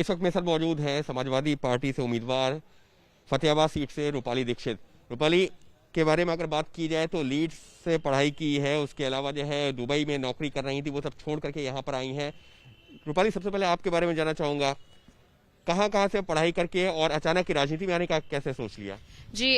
इस वक्त मेरे साथ मौजूद हैं समाजवादी पार्टी से उम्मीदवार फतेहाबाद सीट से रूपाली दीक्षित। रूपाली के बारे में अगर बात की जाए तो लीड्स से पढ़ाई की है, उसके अलावा जो है दुबई में नौकरी कर रही थी, वो सब छोड़ करके यहाँ पर आई हैं। रूपाली, सबसे पहले आपके बारे में जानना चाहूँगा, कहाँ से पढ़ाई करके और अचानक की राजनीति में आने का कैसे सोच लिया? जी,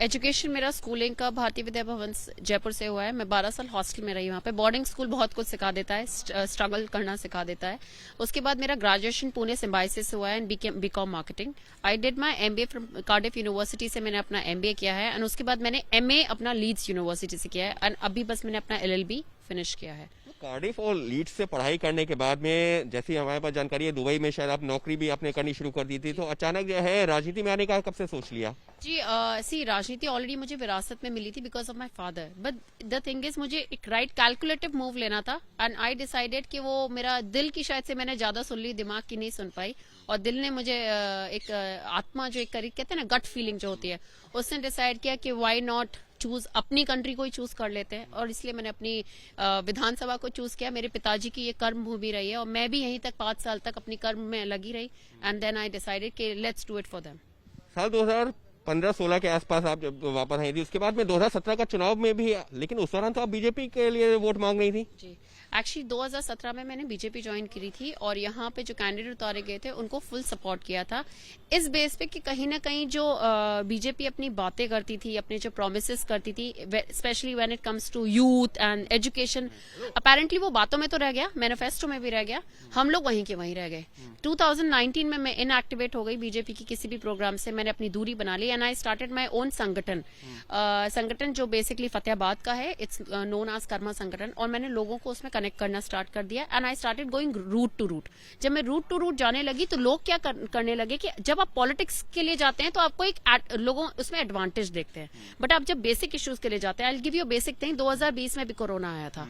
एजुकेशन मेरा स्कूलिंग का भारतीय विद्या भवन जयपुर से हुआ है। मैं 12 साल हॉस्टल में रही। वहाँ पे बोर्डिंग स्कूल बहुत कुछ सिखा देता है, स्ट्रगल करना सिखा देता है। उसके बाद मेरा ग्रेजुएशन पुणे सिम्बायोसिस से हुआ है and BCom marketing. I did my MBA from Cardiff University से मैंने अपना एमबीए किया है एंड उसके बाद मैंने एमए अपना लीड्स यूनिवर्सिटी से किया है एंड अभी बस मैंने अपना एलएलबी फिनिश किया है। कार्डिफ और लीड्स से पढ़ाई करने के बाद में, जैसी हमारे पास जानकारी है, दुबई में शायद आप नौकरी भी आपने करनी शुरू कर दी थी, तो अचानक जो है राजनीति में आने का कब से सोच लिया? जी, सी राजनीति ऑलरेडी मुझे विरासत में मिली थी because of my father, but the thing is मुझे एक राइट कैलकुलेटिव मूव लेना था एंड आई डिसाइडेड कि वो मेरा दिल की शायद से मैंने ज्यादा सुन ली, दिमाग की नहीं सुन पाई और दिल ने मुझे एक आत्मा जो एक करीब कहते हैं ना, गट फीलिंग जो होती है, उसने डिसाइड किया कि व्हाई नॉट चूज अपनी कंट्री को ही चूज कर लेते हैं और इसलिए मैंने अपनी विधानसभा को चूज किया। मेरे पिताजी की ये कर्म भूमि रही है और मैं भी यहीं तक 5 साल तक अपनी कर्म में लगी रही एंड देन आई डिसाइडेड कि let's do it for them. साल 2015-16 के आसपास आप जब वापस आई थी, उसके बाद में 2017 का चुनाव में भी, लेकिन उस दौरान तो आप बीजेपी के लिए वोट मांग रही थी। जी, एक्चुअली 2017 में मैंने बीजेपी ज्वाइन करी थी और यहाँ पे जो कैंडिडेट उतारे गए थे उनको फुल सपोर्ट किया था इस बेस पे कि कहीं ना कहीं जो बीजेपी अपनी बातें करती थी, अपने जो प्रोमिसेस करती थी, specially when it comes to youth and education, apparently वो बातों में तो रह गया, मैनिफेस्टो में भी रह गया, हम लोग वहीं के वहीं रह गए। 2019 में मैं इनएक्टिवेट हो गई बीजेपी की किसी भी प्रोग्राम से, मैंने अपनी दूरी बना ली and I started my own संगठन। संगठन जो बेसिकली फतेहाबाद का है, इट्स नोन एज कर्मा संगठन, और मैंने लोगों को उसमें कनेक्ट करना स्टार्ट कर दिया and I started going route to route. जब मैं रूट टू रूट जाने लगी तो लोग क्या करने लगे कि जब आप पॉलिटिक्स के लिए जाते हैं तो आपको एक लोगों उसमें एडवांटेज देखते हैं, बट आप जब बेसिक इश्यूज के लिए जाते हैं, I will give you basic thing, 2020 में भी कोरोना आया था।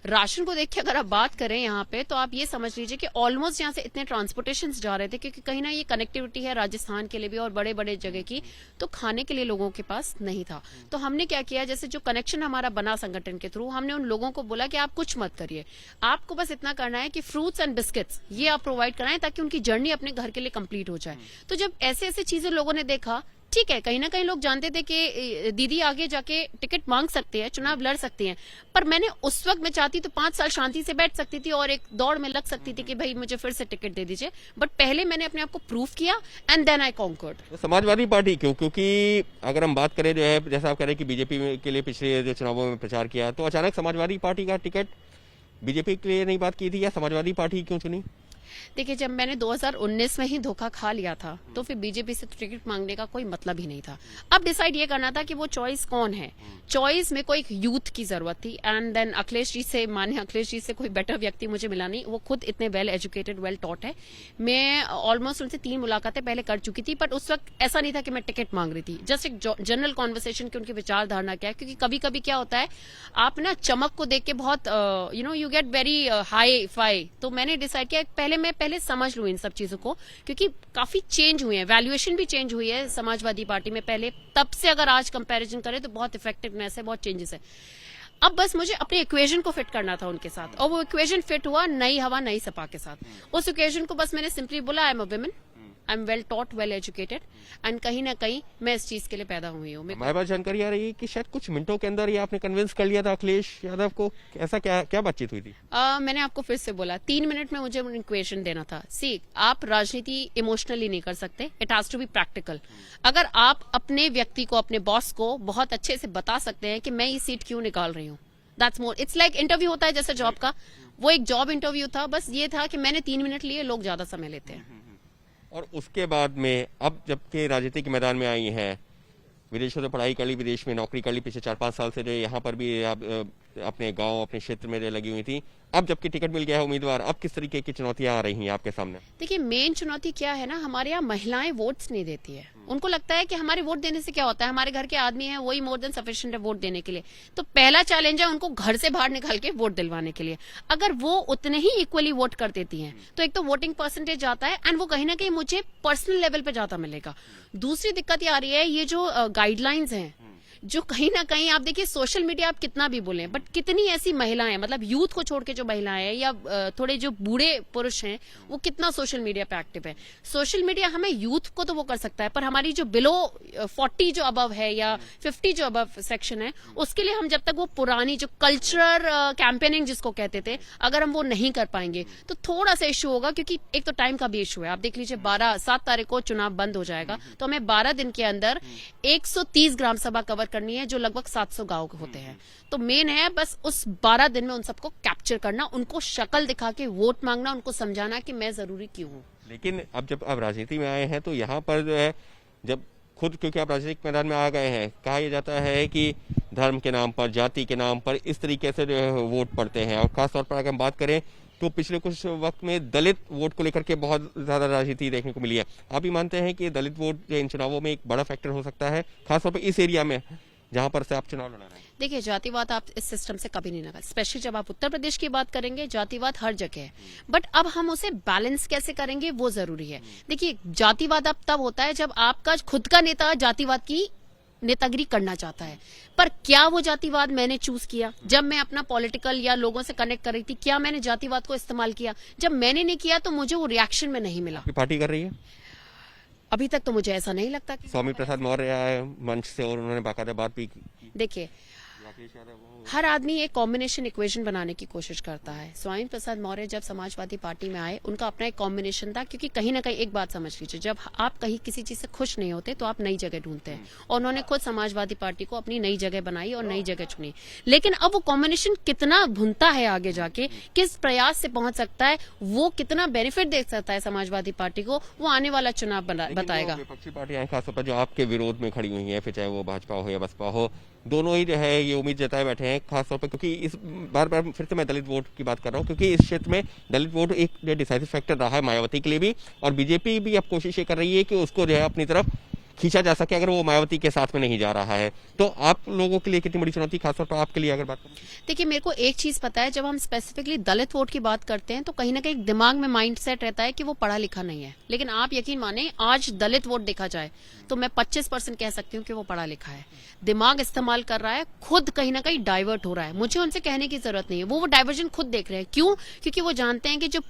राशन को देख के अगर आप बात करें यहाँ पे तो आप ये समझ लीजिए कि ऑलमोस्ट यहाँ से इतने ट्रांसपोर्टेशन जा रहे थे क्योंकि कहीं ना ये कनेक्टिविटी है राजस्थान के लिए भी और बड़े बड़े जगह की, तो खाने के लिए लोगों के पास नहीं था। तो हमने क्या किया, जैसे जो कनेक्शन हमारा बना संगठन के थ्रू, हमने उन लोगों को बोला कि आप कुछ मत करिए, आपको बस इतना करना है कि फ्रूट्स एंड बिस्किट्स ये आप प्रोवाइड कराएं ताकि उनकी जर्नी अपने घर के लिए कंप्लीट हो जाए। तो जब ऐसे ऐसे चीजें लोगों ने देखा, ठीक है, कहीं ना कहीं लोग जानते थे कि दीदी आगे जाके टिकट मांग सकते हैं, चुनाव लड़ सकती हैं, पर मैंने उस वक्त मैं चाहती तो 5 साल शांति से बैठ सकती थी और एक दौड़ में लग सकती थी कि भाई मुझे फिर से टिकट दे दीजिए, बट पहले मैंने अपने आप को प्रूव किया एंड देन आई कॉन्कर्ड। तो समाजवादी पार्टी क्यों? क्योंकि अगर हम बात करें जो है, जैसा आप कह रहे हैं कि बीजेपी के लिए पिछले जो चुनावों में प्रचार किया, तो अचानक समाजवादी पार्टी का टिकट बीजेपी के लिए नहीं बात की थी, या समाजवादी पार्टी क्यों चुनी? देखिए, जब मैंने 2019 में ही धोखा खा लिया था तो फिर बीजेपी से टिकट मांगने का कोई मतलब ही नहीं था। अब डिसाइड ये करना था कि वो चॉइस कौन है। चॉइस में कोई एक यूथ की जरूरत थी एंड देन अखिलेश जी से, माने अखिलेश जी से कोई बेटर व्यक्ति मुझे मिला नहीं। वो खुद इतने वेल एजुकेटेड, वेल टॉट है। मैं ऑलमोस्ट उनसे 3 मुलाकातें पहले कर चुकी थी, बट उस वक्त ऐसा नहीं था कि मैं टिकट मांग रही थी, जस्ट एक जनरल कॉन्वर्सेशन की उनकी विचारधारणा क्या है, क्योंकि कभी कभी क्या होता है, आप ना चमक को देख के बहुत you get very hi fi. तो मैंने डिसाइड किया पहले मैं समझ लूं इन सब चीजों को, क्योंकि काफी चेंज हुए हैं, वैल्यूएशन भी चेंज हुई है समाजवादी पार्टी में पहले तब से अगर आज कंपैरिजन करें तो बहुत इफेक्टिवनेस है, बहुत चेंजेस है। अब बस मुझे अपने इक्वेशन को फिट करना था उनके साथ और वो इक्वेशन फिट हुआ नई हवा नई सपा के साथ। उस इक्वेशन को बस मैंने सिंपली बोला, I am a women, I am well taught, well educated and कहीं ना कहीं मैं इस चीज के लिए पैदा हुई हूँ। हमारे पास जानकारी आ रही है कि शायद कुछ मिनटों के अंदर ही आपने कन्विंस कर लिया था अखिलेश यादव को, ऐसा क्या बातचीत हुई थी? मैंने आपको फिर से बोला, 3 मिनट में मुझे इक्वेशन देना था। सी, आप राजनीति इमोशनली नहीं कर सकते, it has to be practical. अगर आप अपने व्यक्ति को, अपने बॉस को बहुत अच्छे से बता सकते हैं कि मैं ये सीट क्यों निकाल रही हूँ, that's more. It's like interview होता है जैसे जॉब का, वो एक जॉब इंटरव्यू था। बस ये था कि मैंने 3 मिनट लिए, लोग ज्यादा समय लेते हैं। और उसके बाद में अब जबकि राजनीति के मैदान में आई हैं, विदेशों से पढ़ाई कर ली, विदेश में नौकरी कर ली, पिछले 4-5 साल से जो यहाँ पर भी आप अपने गांव, अपने क्षेत्र में लगी हुई थी, अब जबकि टिकट मिल गया है उम्मीदवार, अब किस तरीके की चुनौतियां आ रही हैं आपके सामने? देखिए, मेन चुनौती क्या है ना, हमारे यहाँ महिलाएं वोट्स नहीं देती है। उनको लगता है कि हमारे वोट देने से क्या होता है, हमारे घर के आदमी हैं वही मोर देन सफिशिएंट है वोट देने के लिए। तो पहला चैलेंज है उनको घर से बाहर निकाल के वोट दिलवाने के लिए। अगर वो उतने ही इक्वली वोट कर देती हैं तो एक तो वोटिंग परसेंटेज आता है एंड वो कहीं ना कहीं मुझे पर्सनल लेवल पे ज्यादा मिलेगा। दूसरी दिक्कत ये आ रही है, ये जो गाइडलाइंस हैं, जो कहीं ना कहीं आप देखिए सोशल मीडिया आप कितना भी बोलें, बट कितनी ऐसी महिलाएं, मतलब यूथ को छोड़ के जो महिलाएं हैं या थोड़े जो बूढ़े पुरुष हैं, वो कितना सोशल मीडिया पे एक्टिव है। सोशल मीडिया हमें यूथ को तो वो कर सकता है, पर हमारी जो बिलो 40 जो अबव है या 50 जो अबव सेक्शन है, उसके लिए हम जब तक वो पुरानी जो कल्चरल कैंपेनिंग जिसको कहते थे, अगर हम वो नहीं कर पाएंगे तो थोड़ा सा इश्यू होगा, क्योंकि एक तो टाइम का भी इश्यू है। आप देख लीजिए 7 तारीख को चुनाव बंद हो जाएगा, तो हमें 12 दिन के अंदर 130 ग्राम सभा कवर करनी है, जो लगभग 700 गांव होते हैं। तो मेन है बस उस 12 दिन में उन सबको कैप्चर करना, उनको शक्ल दिखा के वोट मांगना, उनको समझाना कि मैं जरूरी क्यों हूँ। लेकिन अब जब आप राजनीति में आए हैं तो यहाँ पर जो है, जब खुद क्योंकि आप राजनीतिक मैदान में आ गए हैं, कहा यह जाता है कि धर्म के नाम पर, जाति के नाम पर इस तरीके से जो है वोट पड़ते हैं। और खासतौर पर अगर हम बात करें तो पिछले कुछ वक्त में दलित वोट को लेकर के बहुत ज्यादा राजनीति देखने को मिली है। आप भी मानते हैं कि दलित वोट जो इन चुनावों में एक बड़ा फैक्टर हो सकता है, खासतौर पर इस एरिया में जहां पर से आप चुनाव लड़ा रहे हैं? देखिए, जातिवाद आप इस सिस्टम से कभी नहीं लगा, स्पेशली जब आप उत्तर प्रदेश की बात करेंगे, जातिवाद हर जगह है। बट अब हम उसे बैलेंस कैसे करेंगे वो जरूरी है। देखिए, जातिवाद अब तब होता है जब आपका खुद का नेता जातिवाद की नेतागिरी करना चाहता है, पर क्या वो जातिवाद मैंने चूज किया? जब मैं अपना पॉलिटिकल या लोगों से कनेक्ट कर रही थी, क्या मैंने जातिवाद को इस्तेमाल किया? जब मैंने नहीं किया तो मुझे वो रिएक्शन में नहीं मिला। पार्टी कर रही है अभी तक तो मुझे ऐसा नहीं लगता कि स्वामी प्रसाद मौर्य आए मंच से और उन्होंने बाकायदा बात भी की। देखिए, हर आदमी एक कॉम्बिनेशन इक्वेशन बनाने की कोशिश करता है। स्वामी प्रसाद मौर्य जब समाजवादी पार्टी में आए, उनका अपना एक कॉम्बिनेशन था, क्योंकि कहीं ना कहीं एक बात समझ लीजिए, जब आप कहीं किसी चीज से खुश नहीं होते तो आप नई जगह ढूंढते हैं, और उन्होंने खुद समाजवादी पार्टी को अपनी नई जगह बनाई और नई जगह चुनी। लेकिन अब वो कॉम्बिनेशन कितना भुनता है आगे जाके, किस प्रयास से पहुंच सकता है, वो कितना बेनिफिट दे सकता है समाजवादी पार्टी को, वो आने वाला चुनाव बताएगा। विपक्षी पार्टियां खासतौर पर जो आपके विरोध में खड़ी हुई हैं, फिर चाहे वो भाजपा हो या बसपा हो, दोनों ही जो है ये उम्मीद जताए बैठे हैं, खासतौर पर क्योंकि इस बार फिर से मैं दलित वोट की बात कर रहा हूँ, क्योंकि इस क्षेत्र में दलित वोट एक डिसाइसिव फैक्टर रहा है मायावती के लिए भी, और बीजेपी भी अब कोशिश ये कर रही है कि उसको जो है अपनी तरफ खींचा जा सके, अगर वो मायावती के साथ में नहीं जा रहा है। तो आप लोगों के लिए कितनी बड़ी चुनौती, खासतौर पर आपके लिए अगर बात करें? देखिए, मेरे को एक चीज पता है, जब हम स्पेसिफिकली दलित वोट की बात करते हैं तो कहीं ना कहीं दिमाग में माइंड सेट रहता है कि वो पढ़ा लिखा नहीं है। लेकिन आप यकीन माने, आज दलित वोट देखा जाए तो मैं 25% कह सकती हूँ कि वो पढ़ा लिखा है, दिमाग इस्तेमाल कर रहा है, खुद कहीं ना कहीं डाइवर्ट हो रहा है। मुझे उनसे कहने की जरूरत नहीं है, वो डाइवर्जन खुद देख रहे हैं। क्यों? क्योंकि वो जानते हैं कि जो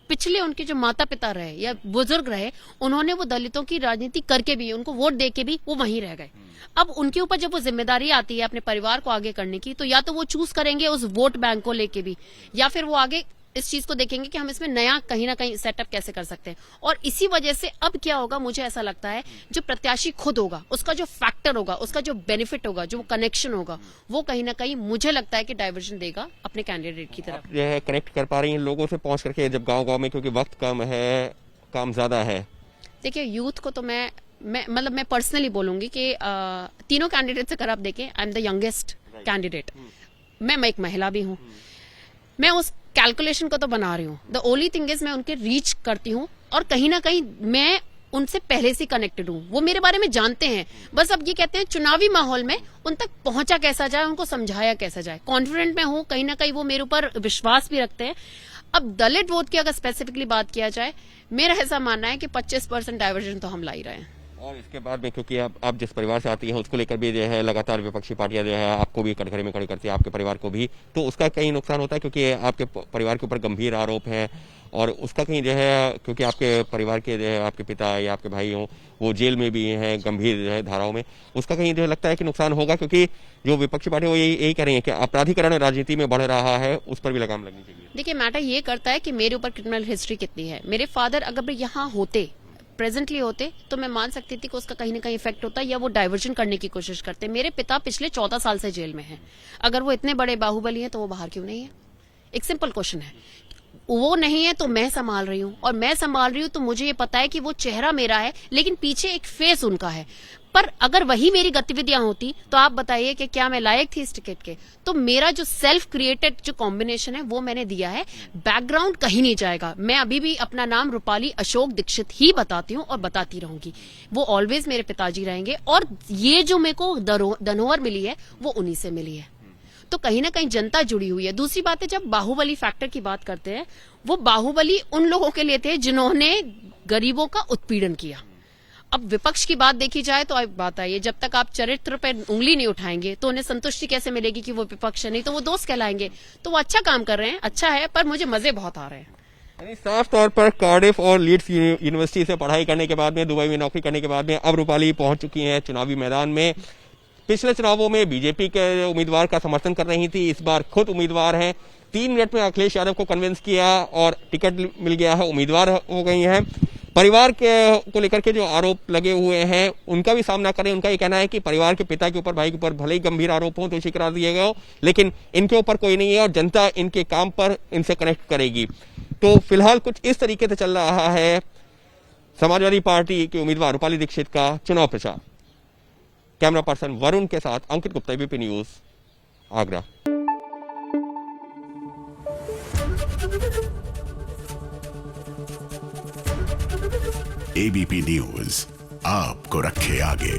पिछले उनके जो माता पिता रहे या बुजुर्ग रहे, उन्होंने वो दलितों की राजनीति करके भी, उनको वोट देके भी वो वहीं रह गए। अब उनके ऊपर जब वो जिम्मेदारी आती है अपने परिवार को आगे करने की, तो या तो वो चूज करेंगे उस वोट बैंक को लेके भी, या फिर वो आगे इस चीज को देखेंगे कि हम इसमें नया कहीं ना कहीं सेटअप कैसे कर सकते हैं। और इसी वजह से अब क्या होगा, मुझे ऐसा लगता है, जो प्रत्याशी खुद होगा, उसका जो फैक्टर होगा, उसका जो बेनिफिट होगा, जो कनेक्शन होगा, वो कहीं ना कहीं मुझे लगता है कि डाइवर्जन देगा अपने कैंडिडेट की तरफ। जो है कनेक्ट कर पा रही हैं लोगों से पहुंच करके, जब गाँव में, क्योंकि वक्त कम है, काम ज्यादा है? देखिए, यूथ को तो मैं पर्सनली बोलूंगी कि तीनों कैंडिडेट से अगर आप देखें, I am the youngest candidate, मैं एक महिला भी हूँ, मैं उस कैलकुलेशन को तो बना रही हूँ। द ओनली थिंग इज मैं उनके रीच करती हूँ, और कहीं ना कहीं मैं उनसे पहले से कनेक्टेड हूँ, वो मेरे बारे में जानते हैं। बस अब ये कहते हैं चुनावी माहौल में उन तक पहुंचा कैसा जाए, उनको समझाया कैसा जाए। कॉन्फिडेंट में हूँ, कहीं ना कहीं वो मेरे ऊपर विश्वास भी रखते हैं। अब दलित वोट की अगर स्पेसिफिकली बात किया जाए, मेरा ऐसा मानना है कि 25% डाइवर्जन तो हम ला ही रहे हैं। और इसके बाद में, क्योंकि आप जिस परिवार से आती हैं उसको लेकर भी जो है लगातार विपक्षी पार्टियां जो है आपको भी कटघरे में खड़ी करती है, आपके परिवार को भी, तो उसका कहीं नुकसान होता है, क्योंकि आपके परिवार के ऊपर गंभीर आरोप हैं, और उसका कहीं जो है, क्योंकि आपके परिवार के जो है आपके पिता या आपके भाई हों, वो जेल में भी हैं गंभीर जो है धाराओं में, उसका कहीं जो लगता है कि नुकसान होगा, क्योंकि जो विपक्षी पार्टी वो यही कह रही है कि अपराधीकरण राजनीति में बढ़ रहा है, उस पर भी लगाम लगनी चाहिए। देखिए, मैटर ये करता है कि मेरे ऊपर क्रिमिनल हिस्ट्री कितनी है। मेरे फादर अगर यहाँ होते, प्रेजेंटली होते, तो मैं मान सकती थी कि उसका कहीं ना कहीं इफेक्ट होता, या वो डाइवर्जन करने की कोशिश करते। मेरे पिता पिछले 14 साल से जेल में हैं। अगर वो इतने बड़े बाहुबली हैं तो वो बाहर क्यों नहीं है? एक सिंपल क्वेश्चन है। वो नहीं है तो मैं संभाल रही हूँ, और मैं संभाल रही हूँ तो मुझे ये पता है कि वो चेहरा मेरा है, लेकिन पीछे एक फेस उनका है। पर अगर वही मेरी गतिविधियां होती तो आप बताइए कि क्या मैं लायक थी इस टिकट के? तो मेरा जो सेल्फ क्रिएटेड जो कॉम्बिनेशन है वो मैंने दिया है, बैकग्राउंड कहीं नहीं जाएगा। मैं अभी भी अपना नाम रूपाली अशोक दीक्षित ही बताती हूँ और बताती रहूंगी। वो ऑलवेज मेरे पिताजी रहेंगे, और ये जो मेरे को धनोहर मिली है वो उन्हीं से मिली है। तो कहीं ना कहीं जनता जुड़ी हुई है। दूसरी बात है, जब बाहुबली फैक्टर की बात करते हैं, वो बाहुबली उन लोगों के लिए थे जिन्होंने गरीबों का उत्पीड़न किया। अब विपक्ष की बात देखी जाए तो एक बात आई है, जब तक आप चरित्र पे उंगली नहीं उठाएंगे तो उन्हें संतुष्टि कैसे मिलेगी कि वो विपक्ष है, नहीं तो वो दोस्त कहलाएंगे। तो वो अच्छा काम कर रहे हैं, अच्छा है, पर मुझे मजे बहुत आ रहे हैं। यानी साफ तौर पर कार्डिफ और लीड्स यूनिवर्सिटी से पढ़ाई करने के बाद में, दुबई में नौकरी करने के बाद में अब रूपाली पहुंच चुकी हैं चुनावी मैदान में। पिछले चुनावों में बीजेपी के उम्मीदवार का समर्थन कर रही थी, इस बार खुद उम्मीदवार हैं। 3 मिनट में अखिलेश यादव को कन्विंस किया और टिकट मिल गया है, उम्मीदवार हो गई हैं। परिवार को लेकर के जो आरोप लगे हुए हैं उनका भी सामना करें। उनका ये कहना है कि परिवार के पिता के ऊपर, भाई के ऊपर भले ही गंभीर आरोप हो, दोषी करार दिए गए हो, लेकिन इनके ऊपर कोई नहीं है और जनता इनके काम पर इनसे कनेक्ट करेगी। तो फिलहाल कुछ इस तरीके से चल रहा है समाजवादी पार्टी के उम्मीदवार रूपाली दीक्षित का चुनाव प्रचार। कैमरा पर्सन वरुण के साथ Ankit Gupta, ABP News, Agra. ABP News आपको रखे आगे।